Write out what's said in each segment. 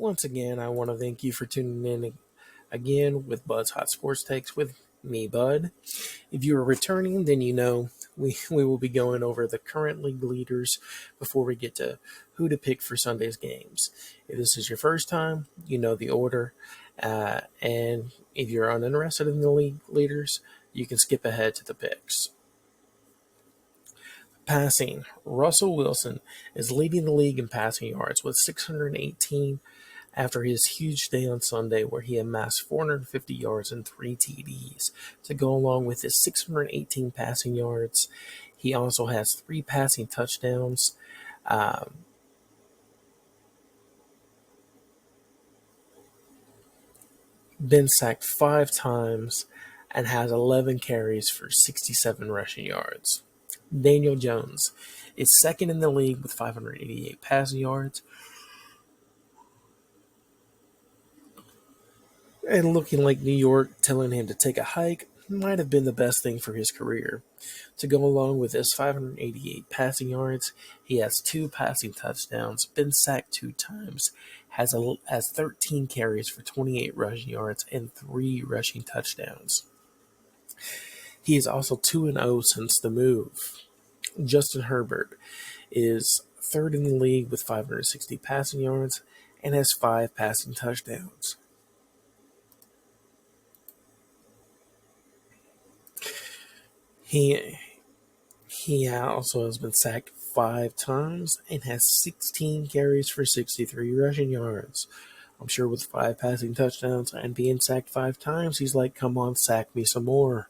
Once again, I want to thank you for tuning in again with Bud's Hot Sports Takes with me, Bud. If you are returning, then you know we will be going over the current league leaders before we get to who to pick for Sunday's games. If this is your first time, you know the order. And if you're uninterested in the league leaders, you can skip ahead to the picks. Passing, Russell Wilson is leading the league in passing yards with 618 after his huge day on Sunday where he amassed 450 yards and 3 TDs. To go along with his 618 passing yards, he also has 3 passing touchdowns. Been sacked 5 times and has 11 carries for 67 rushing yards. Daniel Jones is second in the league with 588 passing yards and looking like New York telling him to take a hike might have been the best thing for his career. To go along with his 588 passing yards, he has 2 passing touchdowns, been sacked 2 times, has 13 carries for 28 rushing yards and 3 rushing touchdowns. He is also 2-0 since the move. Justin Herbert is third in the league with 560 passing yards and has 5 passing touchdowns. He also has been sacked 5 times and has 16 carries for 63 rushing yards. I'm sure with 5 passing touchdowns and being sacked 5 times, he's like, come on, sack me some more.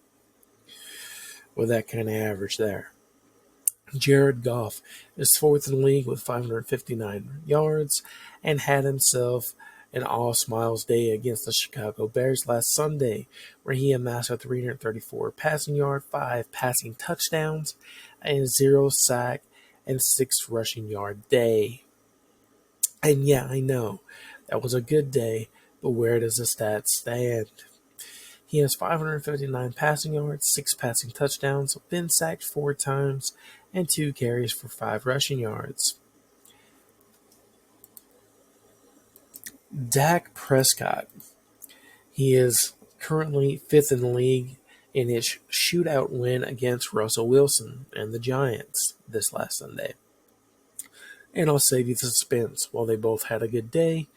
With that kind of average there. Jared Goff is fourth in the league with 559 yards and had himself an all-smiles day against the Chicago Bears last Sunday, where he amassed a 334 passing yard, 5 passing touchdowns, and 0 sack and 6 rushing yard day. And yeah, I know, that was a good day, but where does the stats stand? He has 559 passing yards, 6 passing touchdowns, been sacked 4 times, and 2 carries for 5 rushing yards. Dak Prescott. He is currently 5th in the league in his shootout win against Russell Wilson and the Giants this last Sunday. And I'll save you the suspense. While they both had a good day,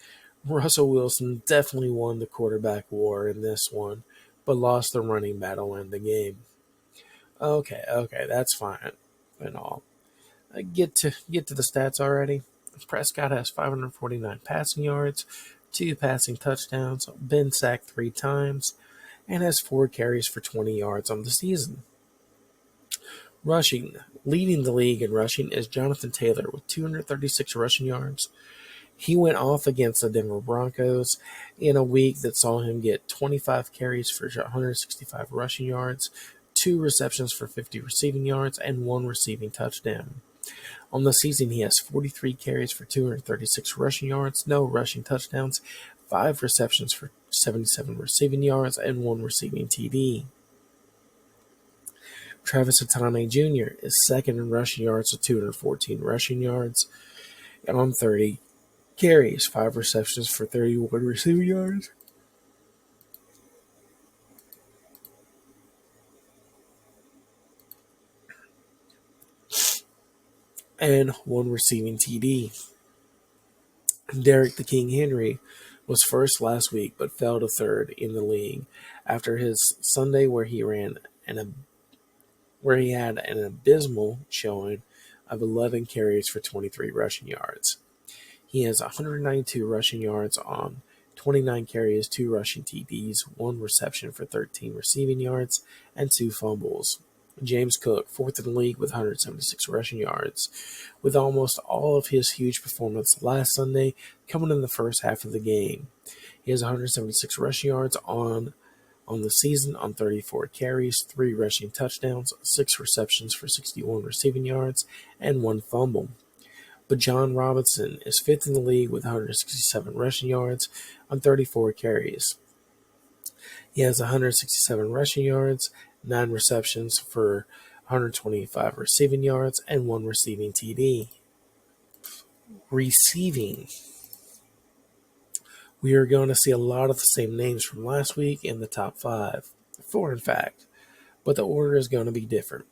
Russell Wilson definitely won the quarterback war in this one, but lost the running battle in the game. Okay, that's fine and all. Get to the stats already. Prescott has 549 passing yards, 2 passing touchdowns, been sacked 3 times, and has 4 carries for 20 yards on the season. Rushing, leading the league in rushing is Jonathan Taylor with 236 rushing yards. He went off against the Denver Broncos in a week that saw him get 25 carries for 165 rushing yards, 2 receptions for 50 receiving yards, and 1 receiving touchdown. On the season, he has 43 carries for 236 rushing yards, no rushing touchdowns, 5 receptions for 77 receiving yards, and 1 receiving TD. Travis Etienne Jr. is second in rushing yards with 214 rushing yards and on 30 carries, 5 receptions for 31 receiving yards. And 1 receiving TD. Derek the King Henry was first last week but fell to third in the league after his Sunday where he had an abysmal showing of 11 carries for 23 rushing yards. He has 192 rushing yards on 29 carries, 2 rushing TDs, 1 reception for 13 receiving yards, and 2 fumbles. James Cook, 4th in the league with 176 rushing yards, with almost all of his huge performance last Sunday coming in the first half of the game. He has 176 rushing yards on the season on 34 carries, 3 rushing touchdowns, 6 receptions for 61 receiving yards, and 1 fumble. But John Robinson is 5th in the league with 167 rushing yards on 34 carries. He has 167 rushing yards, 9 receptions for 125 receiving yards, and 1 receiving TD. Receiving. We are going to see a lot of the same names from last week in the top 5, 4 in fact, but the order is going to be different.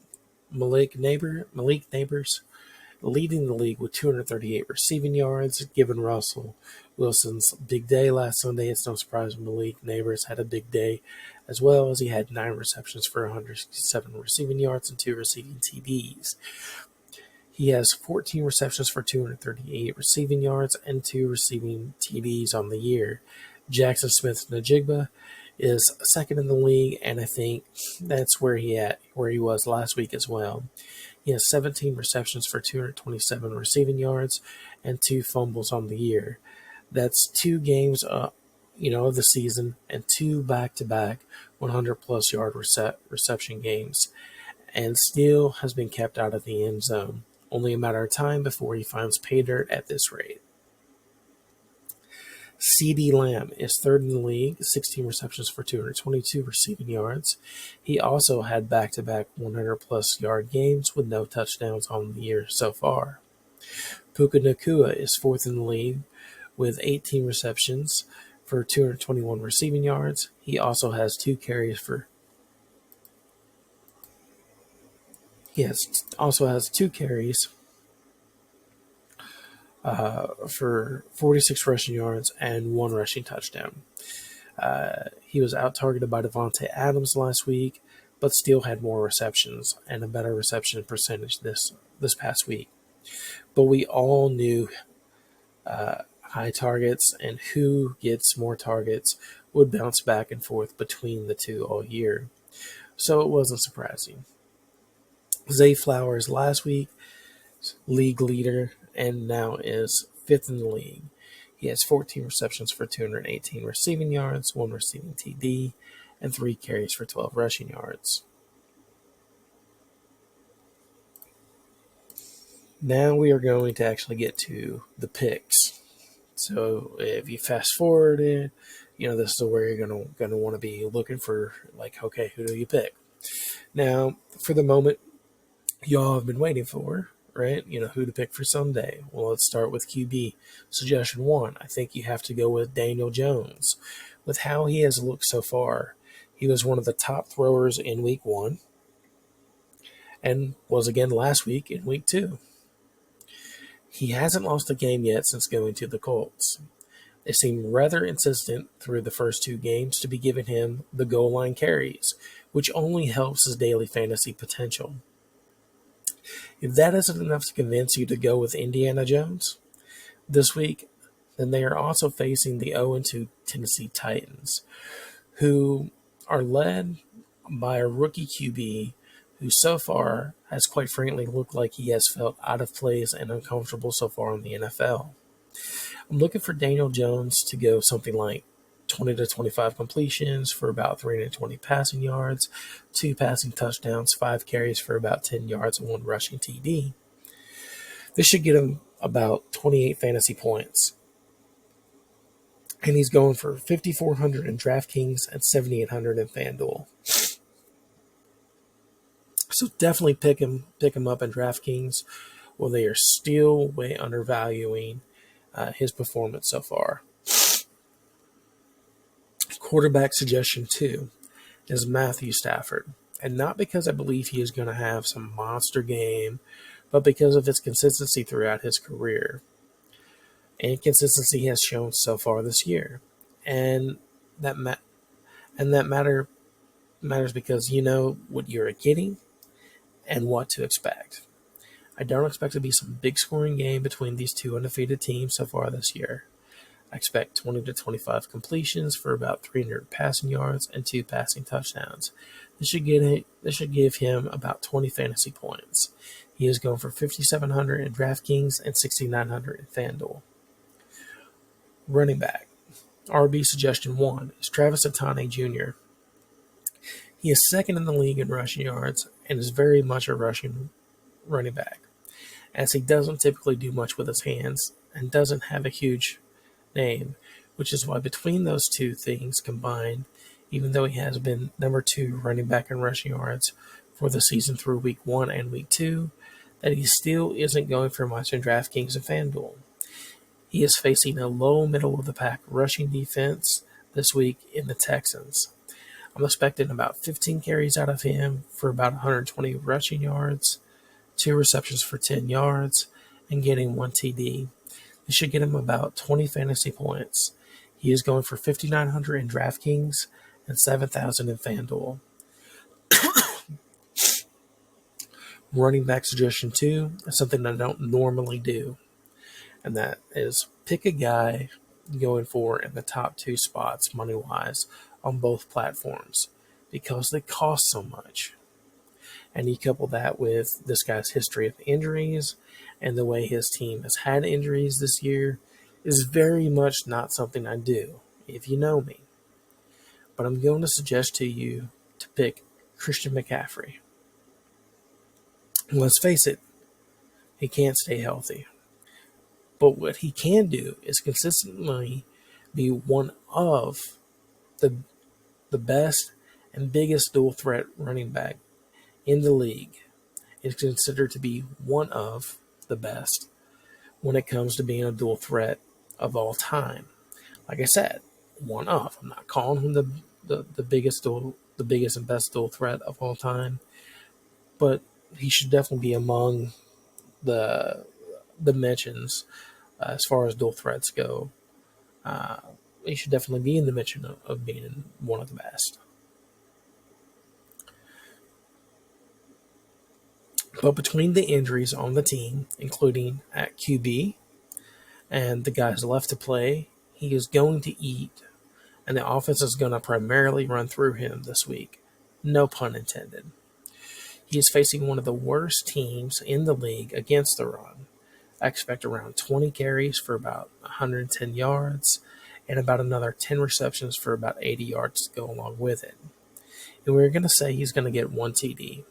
Malik Neighbors leading the league with 238 receiving yards, given Russell Wilson's big day last Sunday. It's no surprise Malik Neighbors had a big day as well, as he had 9 receptions for 167 receiving yards and 2 receiving TDs. He has 14 receptions for 238 receiving yards and 2 receiving TDs on the year. Jackson Smith-Njigba is second in the league, and I think that's where he was last week as well. He has 17 receptions for 227 receiving yards and 2 fumbles on the year. That's 2 games of the season and 2 back-to-back 100-plus yard reception games, and still has been kept out of the end zone. Only a matter of time before he finds pay dirt at this rate. CeeDee Lamb is third in the league, 16 receptions for 222 receiving yards. He also had back-to-back 100-plus yard games with no touchdowns on the year so far. Puka Nacua is fourth in the league with 18 receptions for 221 receiving yards. He also has 2 carries for for 46 rushing yards and 1 rushing touchdown. He was out-targeted by Davante Adams last week, but still had more receptions and a better reception percentage this past week. But we all knew high targets and who gets more targets would bounce back and forth between the two all year. So it wasn't surprising. Zay Flowers last week, league leader, and now is 5th in the league. He has 14 receptions for 218 receiving yards, 1 receiving TD, and 3 carries for 12 rushing yards. Now we are going to actually get to the picks. So if you fast forward it, this is where you're gonna want to be looking for, okay, who do you pick? Now, for the moment, y'all have been waiting for, right? Who to pick for Sunday. Well, let's start with QB. Suggestion 1, I think you have to go with Daniel Jones. With how he has looked so far, he was one of the top throwers in week 1 and was again last week in week 2. He hasn't lost a game yet since going to the Colts. They seem rather insistent through the first 2 games to be giving him the goal line carries, which only helps his daily fantasy potential. If that isn't enough to convince you to go with Indiana Jones this week, then they are also facing the 0-2 Tennessee Titans, who are led by a rookie QB who so far has quite frankly looked like he has felt out of place and uncomfortable so far in the NFL. I'm looking for Daniel Jones to go something like 20 to 25 completions for about 320 passing yards, 2 passing touchdowns, 5 carries for about 10 yards, and 1 rushing TD. This should get him about 28 fantasy points. And he's going for 5,400 in DraftKings and 7,800 in FanDuel. So definitely pick him up in DraftKings. Well, they are still way undervaluing his performance so far. Quarterback suggestion 2 is Matthew Stafford. And not because I believe he is going to have some monster game, but because of his consistency throughout his career. And consistency he has shown so far this year. And that matters because you know what you're getting and what to expect. I don't expect to be some big scoring game between these 2 undefeated teams so far this year. I expect 20 to 25 completions for about 300 passing yards and 2 passing touchdowns. This should give him about 20 fantasy points. He is going for 5,700 in DraftKings and 6,900 in FanDuel. Running back. RB suggestion 1 is Travis Etienne Jr. He is 2nd in the league in rushing yards and is very much a rushing running back, as he doesn't typically do much with his hands and doesn't have a huge name, which is why between those 2 things combined, even though he has been number 2 running back in rushing yards for the season through week 1 and week 2, that he still isn't going for much in DraftKings and FanDuel. He is facing a low middle of the pack rushing defense this week in the Texans. I'm expecting about 15 carries out of him for about 120 rushing yards, 2 receptions for 10 yards, and getting 1 TD. This should get him about 20 fantasy points. He is going for 5,900 in DraftKings and 7,000 in FanDuel. Running back suggestion 2 is something I don't normally do, and that is pick a guy going for in the top 2 spots money-wise on both platforms because they cost so much. And you couple that with this guy's history of injuries and the way his team has had injuries this year is very much not something I do, if you know me. But I'm going to suggest to you to pick Christian McCaffrey. Let's face it, he can't stay healthy. But what he can do is consistently be one of the best and biggest dual threat running back in the league. Is considered to be one of the best when it comes to being a dual threat of all time. Like I said, one of. I'm not calling him the biggest and best dual threat of all time, but he should definitely be among the mentions as far as dual threats go. He should definitely be in the mention of being one of the best. But between the injuries on the team, including at QB, and the guys left to play, he is going to eat, and the offense is going to primarily run through him this week. No pun intended. He is facing one of the worst teams in the league against the run. I expect around 20 carries for about 110 yards and about another 10 receptions for about 80 yards to go along with it. And we're going to say he's going to get 1 TD.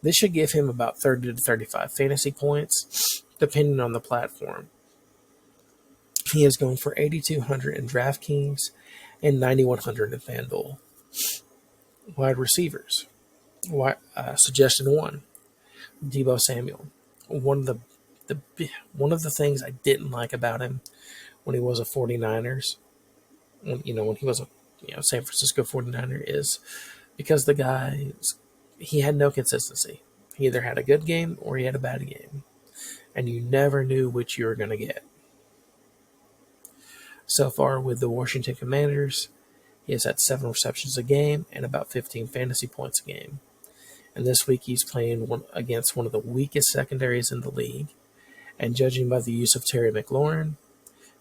This should give him about 30 to 35 fantasy points, depending on the platform. He is going for 8,200 in DraftKings and 9,100 in FanDuel. Wide receivers. Suggestion 1, Deebo Samuel. One of the things I didn't like about him when he was a 49ers, when he was a San Francisco 49er, is because the guy, he had no consistency. He either had a good game or he had a bad game, and you never knew which you were going to get. So far with the Washington Commanders, he has had 7 receptions a game and about 15 fantasy points a game. And this week he's playing against one of the weakest secondaries in the league. And judging by the use of Terry McLaurin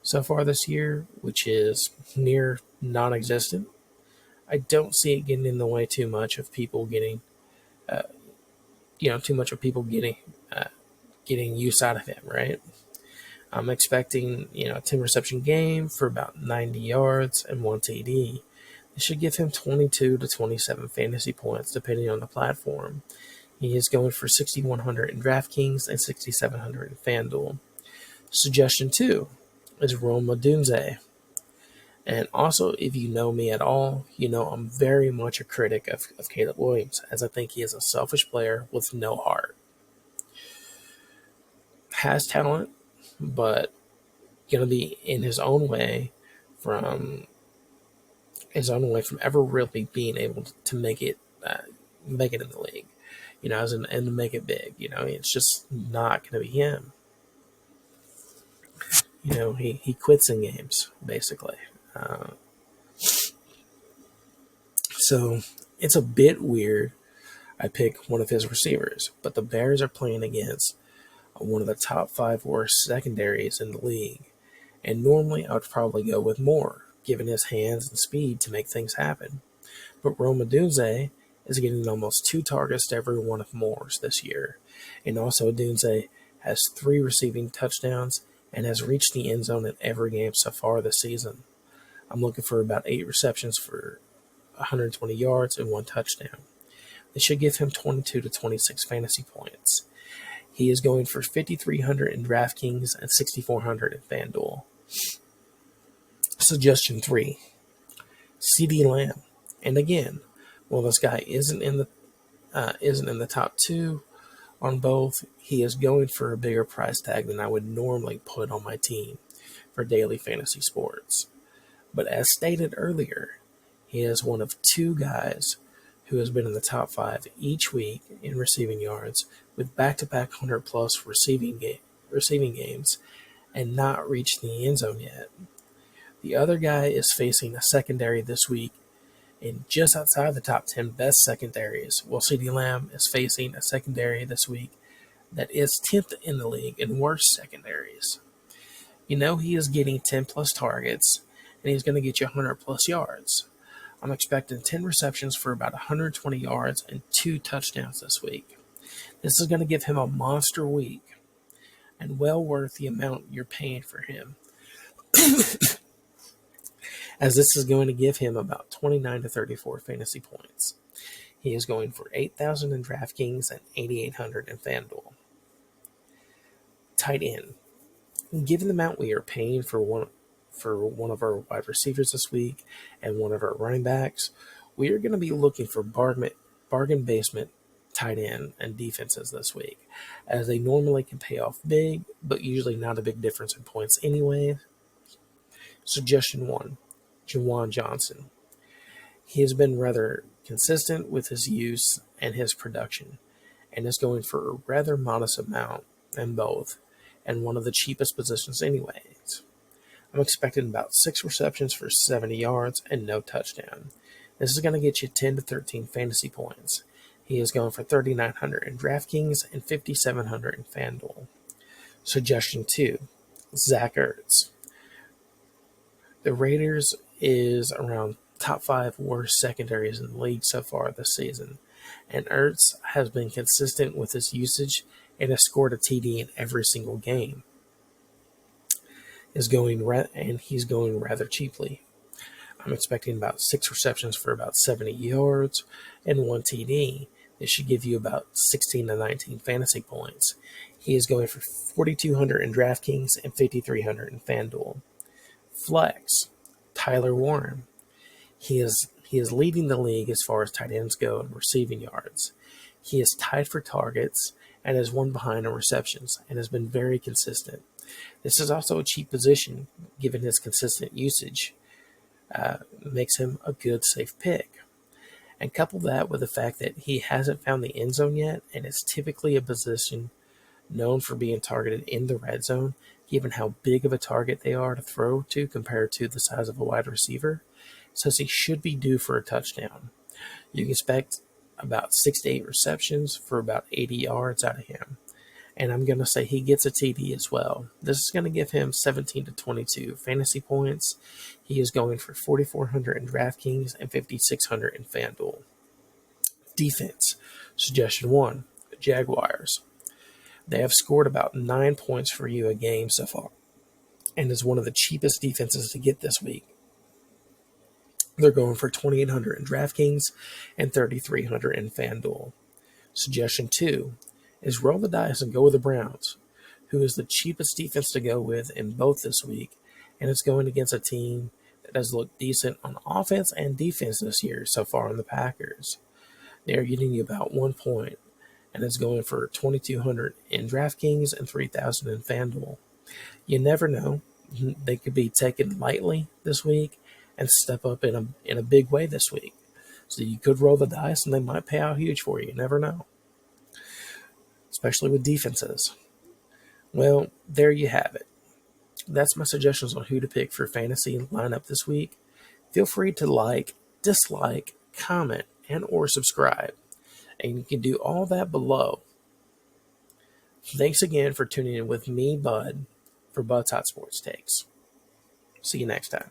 so far this year, which is near non-existent, I don't see it getting in the way too much of people getting getting use out of him, right? I'm expecting, a 10 reception game for about 90 yards and 1 TD. It should give him 22 to 27 fantasy points, depending on the platform. He is going for 6,100 in DraftKings and 6,700 in FanDuel. Suggestion 2 is Rome Odunze. And also, if you know me at all, I'm very much a critic of Caleb Williams, as I think he is a selfish player with no heart. Has talent, but going to be in his own way from ever really being able to make it in the league, and to make it big. It's just not going to be him. He quits in games, basically. So it's a bit weird I pick one of his receivers, but the Bears are playing against one of the top 5 worst secondaries in the league. And normally I would probably go with Moore, given his hands and speed to make things happen. But Rome Odunze is getting almost 2 targets to every one of Moore's this year. And also Odunze has 3 receiving touchdowns and has reached the end zone in every game so far this season. I'm looking for about 8 receptions for 120 yards and 1 touchdown. This should give him 22 to 26 fantasy points. He is going for 5,300 in DraftKings and 6,400 in FanDuel. Suggestion 3, CeeDee Lamb. And again, while this guy isn't in the top 2 on both, he is going for a bigger price tag than I would normally put on my team. for daily fantasy sports. But as stated earlier, he is one of two guys who has been in the top 5 each week in receiving yards with back-to-back 100-plus receiving games and not reached the end zone yet. The other guy is facing a secondary this week in just outside the top 10 best secondaries, while CeeDee Lamb is facing a secondary this week that is 10th in the league in worst secondaries. You know he is getting 10-plus targets, and he's going to get you 100-plus yards. I'm expecting 10 receptions for about 120 yards and 2 touchdowns this week. This is going to give him a monster week and well worth the amount you're paying for him, as this is going to give him about 29 to 34 fantasy points. He is going for 8,000 in DraftKings and 8,800 in FanDuel. Tight end. Given the amount we are paying for one of our wide receivers this week and one of our running backs, we are going to be looking for bargain basement tight end and defenses this week, as they normally can pay off big, but usually not a big difference in points anyway. Suggestion 1, Juwan Johnson. He has been rather consistent with his use and his production, and is going for a rather modest amount in both, and one of the cheapest positions anyways. I'm expecting about 6 receptions for 70 yards and no touchdown. This is going to get you 10 to 13 fantasy points. He is going for 3,900 in DraftKings and 5,700 in FanDuel. Suggestion 2, Zach Ertz. The Raiders is around top 5 worst secondaries in the league so far this season, and Ertz has been consistent with his usage and has scored a TD in every single game. He's going rather cheaply. I'm expecting about 6 receptions for about 70 yards and 1 TD. This should give you about 16 to 19 fantasy points. He is going for 4,200 in DraftKings and 5,300 in FanDuel. Flex, Tyler Warren. He is leading the league as far as tight ends go in receiving yards. He is tied for targets and is one behind in receptions and has been very consistent. This is also a cheap position, given his consistent usage. Makes him a good, safe pick. And couple that with the fact that he hasn't found the end zone yet, and it's typically a position known for being targeted in the red zone, given how big of a target they are to throw to compared to the size of a wide receiver, says he should be due for a touchdown. You can expect about 6 to 8 receptions for about 80 yards out of him. And I'm going to say he gets a TD as well. This is going to give him 17 to 22 fantasy points. He is going for 4,400 in DraftKings and 5,600 in FanDuel. Defense. Suggestion 1, the Jaguars. They have scored about 9 points for you a game so far, and is one of the cheapest defenses to get this week. They're going for 2,800 in DraftKings and 3,300 in FanDuel. Suggestion 2 is roll the dice and go with the Browns, who is the cheapest defense to go with in both this week, and it's going against a team that has looked decent on offense and defense this year so far in the Packers. They are getting you about 1 point, and it's going for 2,200 in DraftKings and 3,000 in FanDuel. You never know. They could be taken lightly this week and step up in a big way this week. So you could roll the dice, and they might pay out huge for you. You never know, especially with defenses. Well, there you have it. That's my suggestions on who to pick for fantasy lineup this week. Feel free to like, dislike, comment, and or subscribe. And you can do all that below. Thanks again for tuning in with me, Bud, for Bud's Hot Sports Takes. See you next time.